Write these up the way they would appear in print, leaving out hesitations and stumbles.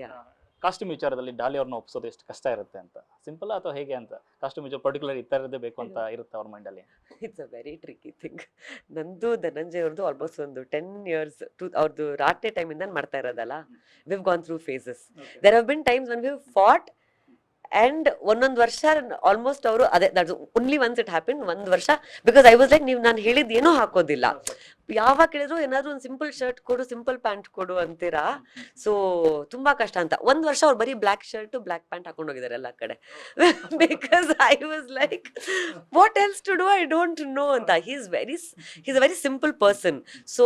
Yeah. Costume ವಿಚಾರದಲ್ಲಿ ಡಾಲಿ ಅವ್ರನ್ನ ಒಪ್ಸೋದು ಎಷ್ಟು ಕಷ್ಟ ಇರುತ್ತೆ ಅಂತ ಸಿಂಪಲ್ ಅಥವಾ ಹೇಗೆ ಅಂತ ಕಾಸ್ಟ್ಯೂಮ್ ವಿಚಾರ ಪರ್ಟಿಕ್ಯುಲರ್ ಈ ಥರದ್ದೇ ಬೇಕು ಅಂತ ಇರುತ್ತೆ ಅವ್ರ ಮೈಂಡಲ್ಲಿ. It's a very tricky thing. ನಂದು ಧನಂಜಯ್ ಅವ್ರದ್ದು ಆಲ್ಮೋಸ್ಟ್ ಒಂದು 10 ಇಯರ್ಸ್ ಅವ್ರದ್ದು ರಾಟೆ ಟೈಮ್ ಇಂದ ಮಾಡ್ತಾ ಇರೋದಲ್ಲ. We've gone through phases. There have been times when we've fought and ಒಂದೊಂದು ವರ್ಷ ಆಲ್ಮೋಸ್ಟ್ ಅವರು ಅದೇ that's only once it happen ಒಂದು ವರ್ಷ ಬಿಕಾಸ್ ಐ ವಾಸ್ ಲೈಕ್ ನೀವು ನಾನು ಹೇಳಿದ್ದು ಏನೂ ಹಾಕೋದಿಲ್ಲ, ಯಾವಾಗ ಕೇಳಿದ್ರು ಏನಾದ್ರು ಒಂದು ಸಿಂಪಲ್ ಶರ್ಟ್ ಕೊಡು ಸಿಂಪಲ್ ಪ್ಯಾಂಟ್ ಕೊಡು ಅಂತೀರಾ. ಸೊ ತುಂಬಾ ಕಷ್ಟ ಅಂತ ಒಂದ್ ವರ್ಷ ಅವ್ರು ಬರೀ ಬ್ಲ್ಯಾಕ್ ಶರ್ಟ್ ಬ್ಲ್ಯಾಕ್ ಪ್ಯಾಂಟ್ ಹಾಕೊಂಡು ಹೋಗಿದ್ದಾರೆ ಎಲ್ಲ ಕಡೆ. Because I was like what else to do I don't know ಅಂತ. He's a very simple person. So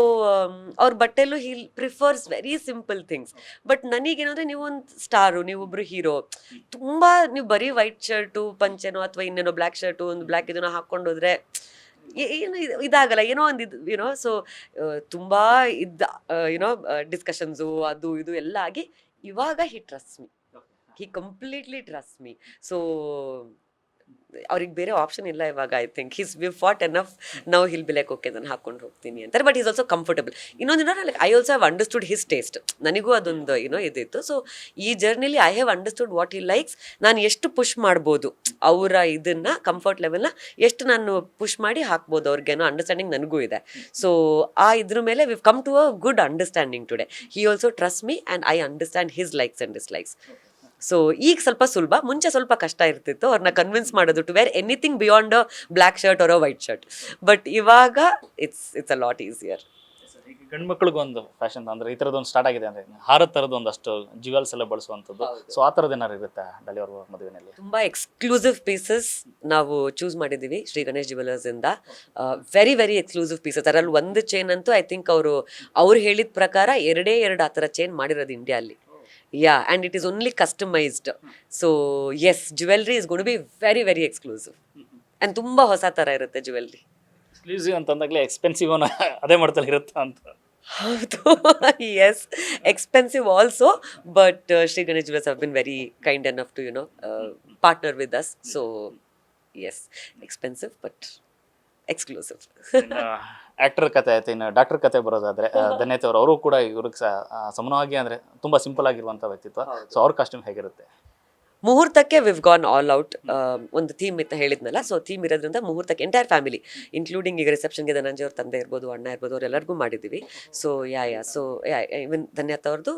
ಅವ್ರ ಬಟ್ಟೆಲ್ಲೂ he prefers very simple things. But ನನಗೇನಂದ್ರೆ ನೀವು ಒಂದು ಸ್ಟಾರು, ನೀವೊಬ್ರು ಹೀರೋ, ತುಂಬಾ ನೀವು ಬರೀ ವೈಟ್ ಶರ್ಟು ಪಂಚೆನೋ ಅಥವಾ ಇನ್ನೇನೋ ಬ್ಲ್ಯಾಕ್ ಶರ್ಟು ಒಂದು ಬ್ಲ್ಯಾಕ್ ಇದನ್ನ ಹಾಕೊಂಡೋದ್ರೆ ಏನು ಇದಾಗಲ್ಲ, ಏನೋ ಒಂದು ಇದು ಯುನೋ. ಸೊ ತುಂಬಾ ಯುನೋ ಡಿಸ್ಕಷನ್ಸು ಅದು ಇದು ಎಲ್ಲ ಆಗಿ ಇವಾಗ he trust me, he completely trust me. So ಅವ್ರಿಗೆ ಬೇರೆ ಆಪ್ಷನ್ ಇಲ್ಲ ಇವಾಗ. I think he's we fought enough now he'll be like okay ನಾನು ಹಾಕೊಂಡು ಹೋಗ್ತೀನಿ ಅಂತಾರೆ. But is also comfortable. ಇನ್ನೊಂದು like I also have understood his taste. ನನಗೂ ಅದೊಂದು ಏನೋ ಇದಿತ್ತು. ಸೊ ಈ ಜರ್ನಿಲಿ I have understood what he likes. ನಾನು ಎಷ್ಟು ಪುಷ್ ಮಾಡ್ಬೋದು ಅವರ ಇದನ್ನ ಕಂಫರ್ಟ್ ಲೆವೆಲ್ನ ಎಷ್ಟು ನಾನು ಪುಷ್ ಮಾಡಿ ಹಾಕ್ಬೋದು ಅವ್ರಿಗೇನೋ ಅಂಡರ್ಸ್ಟ್ಯಾಂಡಿಂಗ್ ನನಗೂ ಇದೆ. ಸೊ ಆ ಇದ್ರ ಮೇಲೆ we've come to a good understanding today. He also trust me and I understand his likes and dislikes. So ಈಗ ಸ್ವಲ್ಪ ಸುಲಭ, ಮುಂಚೆ ಸ್ವಲ್ಪ ಕಷ್ಟ ಇರ್ತಿತ್ತು ಅವ್ರನ್ನ ಕನ್ವಿನ್ಸ್ ಮಾಡೋದು to wear anything beyond a black shirt or a white shirt. But ಇವಾಗ ಇಟ್ಸ್ ಅ ಲಾಟ್ ಈಸಿಯರ್. ಗಂಡು ಮಕ್ಳಿಗೊಂದು ಫ್ಯಾಷನ್ ಅಂದ್ರೆ ಈ ಥರದೊಂದು ಸ್ಟಾರ್ಟ್ ಆಗಿದೆ ಅಂದ್ರೆ ಹಾರದ ಥರದ್ದು ಒಂದಷ್ಟು ಜ್ಯುವೆಲ್ಸ್ ಎಲ್ಲ ಬಳಸುವಂಥದ್ದು. ಸೊ ಆ ಥರದ್ದು ಏನಾರು ಇರುತ್ತೆ ಡಾಲಿ ಅವ್ರ ಮದುವೆನಲ್ಲಿ? ತುಂಬಾ ಎಕ್ಸ್ಕ್ಲೂಸಿವ್ ಪೀಸಸ್ ನಾವು ಚೂಸ್ ಮಾಡಿದ್ದೀವಿ ಶ್ರೀ ಗಣೇಶ್ ಜ್ಯುವೆಲರ್ಸ್ ಇಂದ. Very very exclusive pieces. ಅದರಲ್ಲಿ ಒಂದು ಚೈನ್ ಅಂತೂ ಐ ಥಿಂಕ್ ಅವ್ರು ಹೇಳಿದ ಪ್ರಕಾರ ಎರಡೇ ಆ ಥರ ಚೈನ್ ಮಾಡಿರೋದು ಇಂಡಿಯಾಲ್ಲಿ. Yeah, and it is only customized. So yes, jewelry is going to be very very exclusive. And ತುಂಬಾ ಹೊಸ ತರ ಇರುತ್ತೆ jewelry. ಎಕ್ಸ್ಕ್ಲೂಸಿವ್ ಅಂತಂದಾಗಲೇ ಎಕ್ಸ್ಪೆನ್ಸಿವ್ ಅದೇ ಮಾಡ್ತಲ್ಲಿ ಇರುತ್ತೆ ಅಂತ. ಹೌದು. Yes, expensive also, but Sri Ganesh Jewelers have been very kind enough to partner with us. So yes, expensive but exclusive. Actor ಕತೆ ಆಯ್ತು, ಇನ್ನು ಡಾಕ್ಟರ್ ಕತೆ ಬರೋದಾದ್ರೆ ಧನ್ಯತೆ ಅವರು ಕೂಡ ಇವ್ರಿಗೆ ಸಮಾನವಾಗಿ ಅಂದ್ರೆ ತುಂಬಾ ಸಿಂಪಲ್ ಆಗಿರುವಂತ ವ್ಯಕ್ತಿತ್ವ. ಸೊ ಅವ್ರ ಕಾಸ್ಟ್ಯೂಮ್ ಹೇಗಿರುತ್ತೆ? ಮುಹೂರ್ತಕ್ಕೆ ವಿವ್ ಗಾನ್ ಆಲ್ ಔಟ್. ಒಂದು ಥೀಮ್ ಅಂತ ಹೇಳಿದ್ನಲ್ಲ, ಸೊ ಥೀಮ್ ಇರೋದ್ರಿಂದ ಮುಹೂರ್ತಕ್ಕೆ ಎಂಟೈರ್ ಫ್ಯಾಮಿಲಿ ಇನ್ಕ್ಲೂಡಿಂಗ್ ಈಗ ರಿಸೆಪ್ಷನ್ಗೆ ಧನಂಜಯ ಅವ್ರ ತಂದೆ ಇರ್ಬೋದು, ಅಣ್ಣ ಇರ್ಬೋದು, ಅವರೆಲ್ಲರಿಗೂ ಮಾಡಿದ್ದೀವಿ. ಸೊ ಸೊ ಇವನ್ ಧನ್ಯತ ಅವ್ರದ್ದು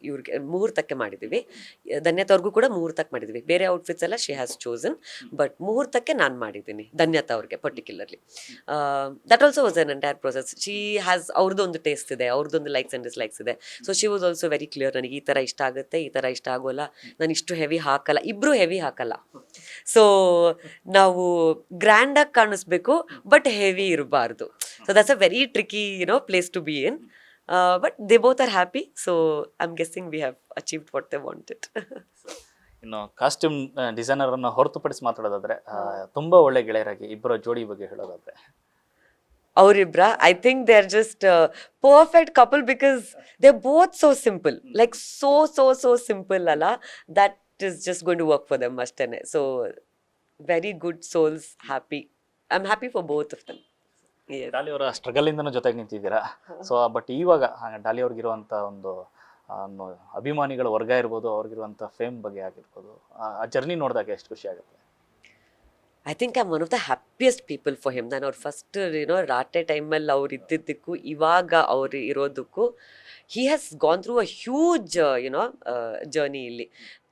ಇವ್ರಿಗೆ ಮುಹೂರ್ತಕ್ಕೆ ಮಾಡಿದ್ದೀವಿ. ಧನ್ಯತ ಅವ್ರಿಗೂ ಕೂಡ ಮುಹೂರ್ತಕ್ಕೆ ಮಾಡಿದ್ದೀವಿ. ಬೇರೆ ಔಟ್ಫಿಟ್ಸ್ ಎಲ್ಲ ಶಿ ಹ್ಯಾಸ್ ಚೋಸನ್, ಬಟ್ ಮುಹೂರ್ತಕ್ಕೆ ನಾನು ಮಾಡಿದ್ದೀನಿ ಧನ್ಯತ ಅವ್ರಿಗೆ particularly. That also was an entire process. She has ಅವ್ರದ್ದು ಒಂದು ಟೇಸ್ಟ್ ಇದೆ, ಅವ್ರದ್ದೊಂದು ಲೈಕ್ಸ್ ಆ್ಯಂಡ್ ಡಿಸ್ಲೈಕ್ಸ್ ಇದೆ. So she was also very clear, ನನಗೆ ಈ ಥರ ಇಷ್ಟ ಆಗುತ್ತೆ, ಈ ಥರ ಇಷ್ಟ ಆಗೋಲ್ಲ, ನಾನು ಇಷ್ಟು ಹೆವಿ ಹಾಕಲ್ಲ, ಇಬ್ರು ಹೆವಿ ಹಾಕಲ್ಲ. ಸೊ ನಾವು ಗ್ರ್ಯಾಂಡ್ ಆಗಿ ಕಾಣಿಸ್ಬೇಕು ಬಟ್ ಹೆವಿ ಇರಬಾರ್ದು. So that's a very tricky place to be in. But they both are happy. So I am guessing we have achieved what they wanted. ಇನ್ನು ಕಾಸ್ಟ್ಯೂಮ್ ಡಿಸೈನರ್ ಅನ್ನು ಹೊರತುಪಡಿಸಿ ಮಾತಾಡೋದಾದ್ರೆ ತುಂಬಾ ಒಳ್ಳೆ ಗೆಳೆಯರಾಗಿ ಇಬ್ಬರ ಜೋಡಿ ಬಗ್ಗೆ ಹೇಳೋದಾದ್ರೆ ಅವರಿಬ್ರ I think they are just perfect couple because they are both so simple, like so simple ಅಲ್ಲ, that is just going to work for them ಅಷ್ಟೇನೆ. So very good souls, happy. I'm happy for both of them. Yes. Daali ಅವರ struggle ಇಂದನೂ ಜೊತೆಗೆ ನಿಂತಿದ್ದೀರಾ. So but ಇವಾಗ ಡಾಲಿ ಅವ್ರಿಗಿರುವಂಥ ಒಂದು ಅಭಿಮಾನಿಗಳ ವರ್ಗ ಇರ್ಬೋದು, ಅವ್ರಿಗಿರುವಂಥ fame ಬಗ್ಗೆ ಆಗಿರ್ಬೋದು, ಆ ಜರ್ನಿ ನೋಡಿದಾಗ ಎಷ್ಟು ಖುಷಿ ಆಗುತ್ತೆ? I think I'm one of the happiest people for him. ನಾನು ಅವ್ರು ಫಸ್ಟ್ ರಾಟೆ ಟೈಮಲ್ಲಿ ಅವ್ರು ಇದ್ದಿದ್ದಕ್ಕೂ ಇವಾಗ ಅವ್ರು ಇರೋದಕ್ಕೂ he has gone through a huge journey. ಇಲ್ಲಿ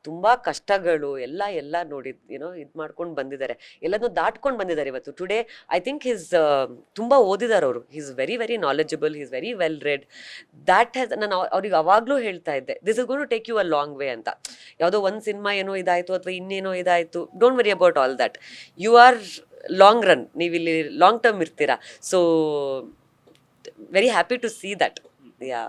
ತುಂಬ ಕಷ್ಟಗಳು ಎಲ್ಲ ನೋಡಿ ಇದು ಮಾಡ್ಕೊಂಡು ಬಂದಿದ್ದಾರೆ, ಎಲ್ಲನೂ ದಾಟ್ಕೊಂಡು ಬಂದಿದ್ದಾರೆ ಇವತ್ತು. ಟುಡೇ ಐ ಥಿಂಕ್ ತುಂಬ ಓದಿದ್ದಾರೆ ಅವರು. Is very very knowledgeable, is very well read. That has, ನಾನು ಅವ್ರಿಗೆ ಅವಾಗಲೂ ಹೇಳ್ತಾ ಇದ್ದೆ, this is going to take you a long way ಅಂತ. ಯಾವುದೋ ಒಂದು ಸಿನಿಮಾ ಏನೋ ಇದಾಯಿತು ಅಥವಾ ಇನ್ನೇನೋ ಇದಾಯಿತು, don't worry about all that. You are long run, ನೀವಿಲ್ಲಿ ಲಾಂಗ್ ಟರ್ಮ್ ಇರ್ತೀರಾ. So very happy to see that. Yeah.